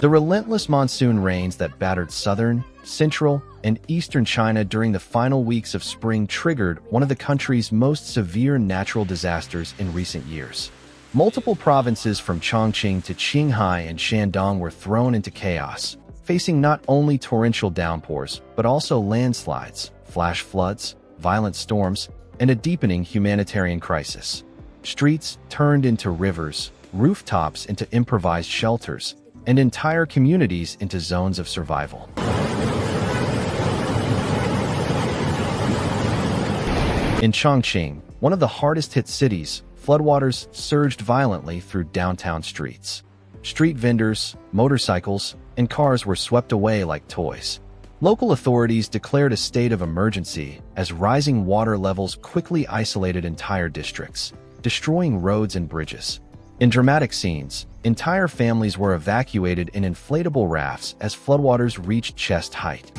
The relentless monsoon rains that battered southern, central, and eastern China during the final weeks of spring triggered one of the country's most severe natural disasters in recent years. Multiple provinces from Chongqing to Qinghai and Shandong were thrown into chaos, facing not only torrential downpours, but also landslides, flash floods, violent storms, and a deepening humanitarian crisis. Streets turned into rivers, rooftops into improvised shelters, and entire communities into zones of survival. In Chongqing, one of the hardest-hit cities, floodwaters surged violently through downtown streets. Street vendors, motorcycles, and cars were swept away like toys. Local authorities declared a state of emergency as rising water levels quickly isolated entire districts, destroying roads and bridges. In dramatic scenes, entire families were evacuated in inflatable rafts as floodwaters reached chest height.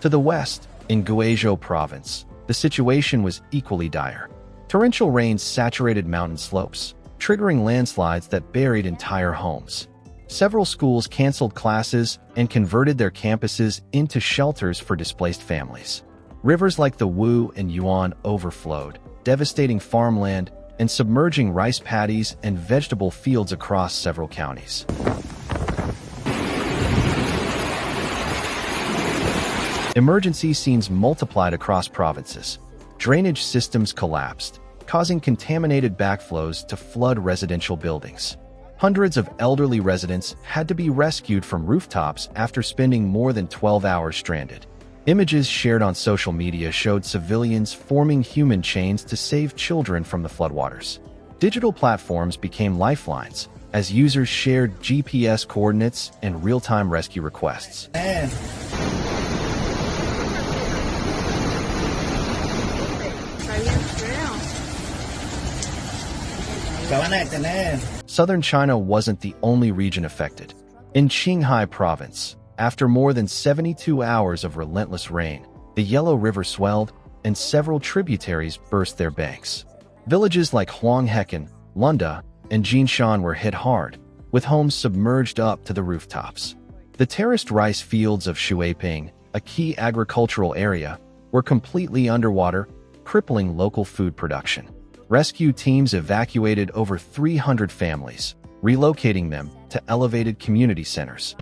To the west, in Guizhou province, the situation was equally dire. Torrential rains saturated mountain slopes, triggering landslides that buried entire homes. Several schools canceled classes and converted their campuses into shelters for displaced families. Rivers like the Wu and Yuan overflowed, devastating farmland and submerging rice paddies and vegetable fields across several counties. Emergency scenes multiplied across provinces. Drainage systems collapsed, causing contaminated backflows to flood residential buildings. Hundreds of elderly residents had to be rescued from rooftops after spending more than 12 hours stranded. Images shared on social media showed civilians forming human chains to save children from the floodwaters. Digital platforms became lifelines as users shared GPS coordinates and real-time rescue requests. Southern China wasn't the only region affected. In Qinghai province, after more than 72 hours of relentless rain, the Yellow River swelled and several tributaries burst their banks. Villages like Huanghekan, Lunda, and Jinshan were hit hard, with homes submerged up to the rooftops. The terraced rice fields of Shuiping, a key agricultural area, were completely underwater, crippling local food production. Rescue teams evacuated over 300 families, relocating them to elevated community centers.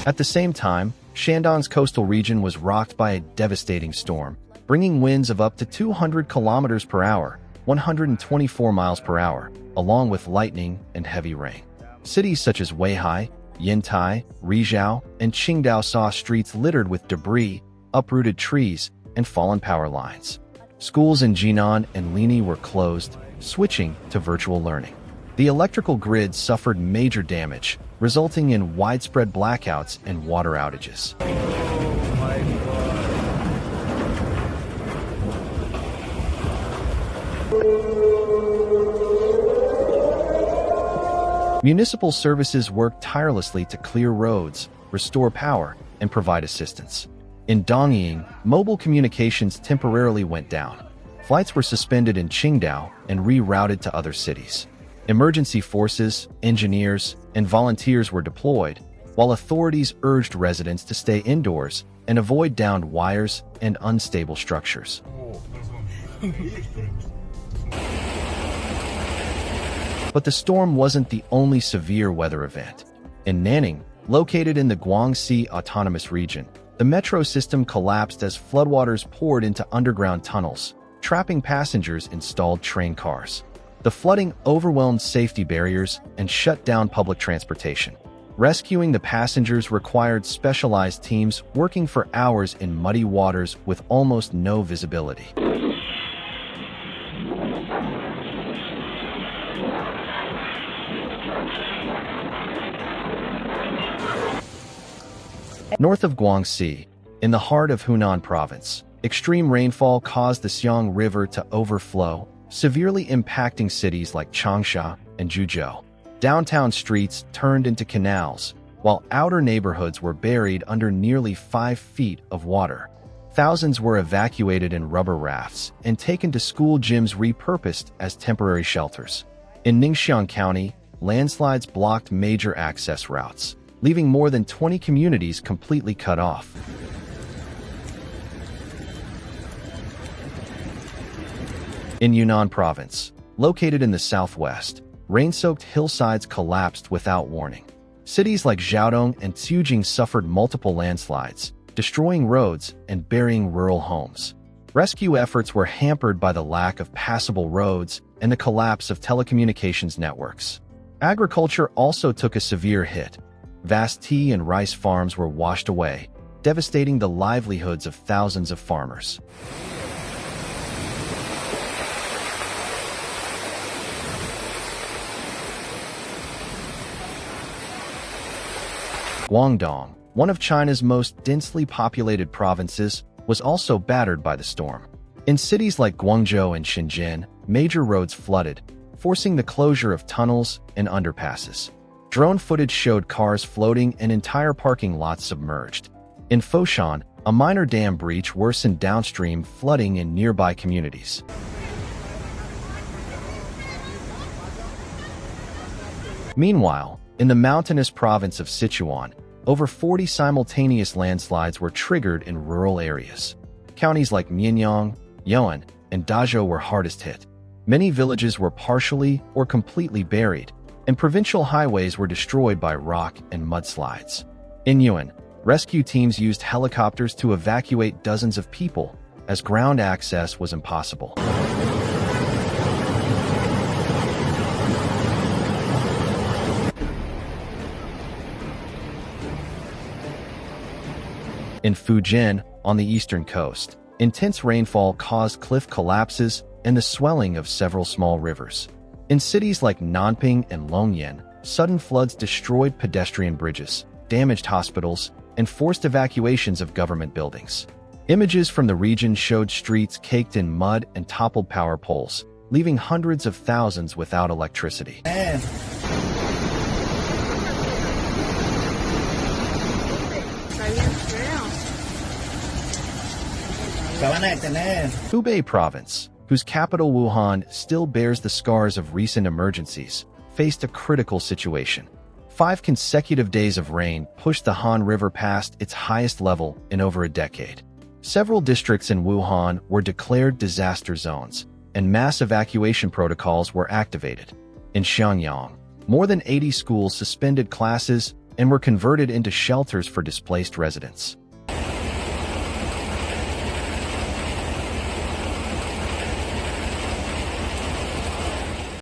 At the same time, Shandong's coastal region was rocked by a devastating storm, bringing winds of up to 200 kilometers per hour, 124 miles per hour, along with lightning and heavy rain. Cities such as Weihai, Yantai, Rizhao, and Qingdao saw streets littered with debris, uprooted trees, and fallen power lines. Schools in Jinan and Linyi were closed, switching to virtual learning. The electrical grid suffered major damage, resulting in widespread blackouts and water outages. Municipal services worked tirelessly to clear roads, restore power, and provide assistance. In Dongying, mobile communications temporarily went down. Flights were suspended in Qingdao and rerouted to other cities. Emergency forces, engineers, and volunteers were deployed, while authorities urged residents to stay indoors and avoid downed wires and unstable structures. But the storm wasn't the only severe weather event. In Nanning, located in the Guangxi Autonomous Region, the metro system collapsed as floodwaters poured into underground tunnels, trapping passengers in stalled train cars. The flooding overwhelmed safety barriers and shut down public transportation. Rescuing the passengers required specialized teams working for hours in muddy waters with almost no visibility. North of Guangxi, in the heart of Hunan province, extreme rainfall caused the Xiang River to overflow, severely impacting cities like Changsha and Chongqing. Downtown streets turned into canals, while outer neighborhoods were buried under nearly 5 feet of water. Thousands were evacuated in rubber rafts and taken to school gyms repurposed as temporary shelters. In Ningxiang County, landslides blocked major access routes, leaving more than 20 communities completely cut off. In Hunan Province, located in the southwest, rain-soaked hillsides collapsed without warning. Cities like Xiaodong and Zhujing suffered multiple landslides, destroying roads and burying rural homes. Rescue efforts were hampered by the lack of passable roads and the collapse of telecommunications networks. Agriculture also took a severe hit. Vast tea and rice farms were washed away, devastating the livelihoods of thousands of farmers. Guangdong, one of China's most densely populated provinces, was also battered by the storm. In cities like Guangzhou and Shenzhen, major roads flooded, forcing the closure of tunnels and underpasses. Drone footage showed cars floating and entire parking lots submerged. In Foshan, a minor dam breach worsened downstream flooding in nearby communities. Meanwhile, in the mountainous province of Sichuan, over 40 simultaneous landslides were triggered in rural areas. Counties like Mianyang, Yuan, and Dazhou were hardest hit. Many villages were partially or completely buried, and provincial highways were destroyed by rock and mudslides. In Yuan, rescue teams used helicopters to evacuate dozens of people, as ground access was impossible. In Fujian, on the eastern coast, intense rainfall caused cliff collapses and the swelling of several small rivers. In cities like Nanping and Longyan, sudden floods destroyed pedestrian bridges, damaged hospitals, and forced evacuations of government buildings. Images from the region showed streets caked in mud and toppled power poles, leaving hundreds of thousands without electricity. Hubei Province, whose capital Wuhan still bears the scars of recent emergencies, faced a critical situation. 5 consecutive days of rain pushed the Han River past its highest level in over a decade. Several districts in Wuhan were declared disaster zones, and mass evacuation protocols were activated. In Xiangyang, more than 80 schools suspended classes and were converted into shelters for displaced residents.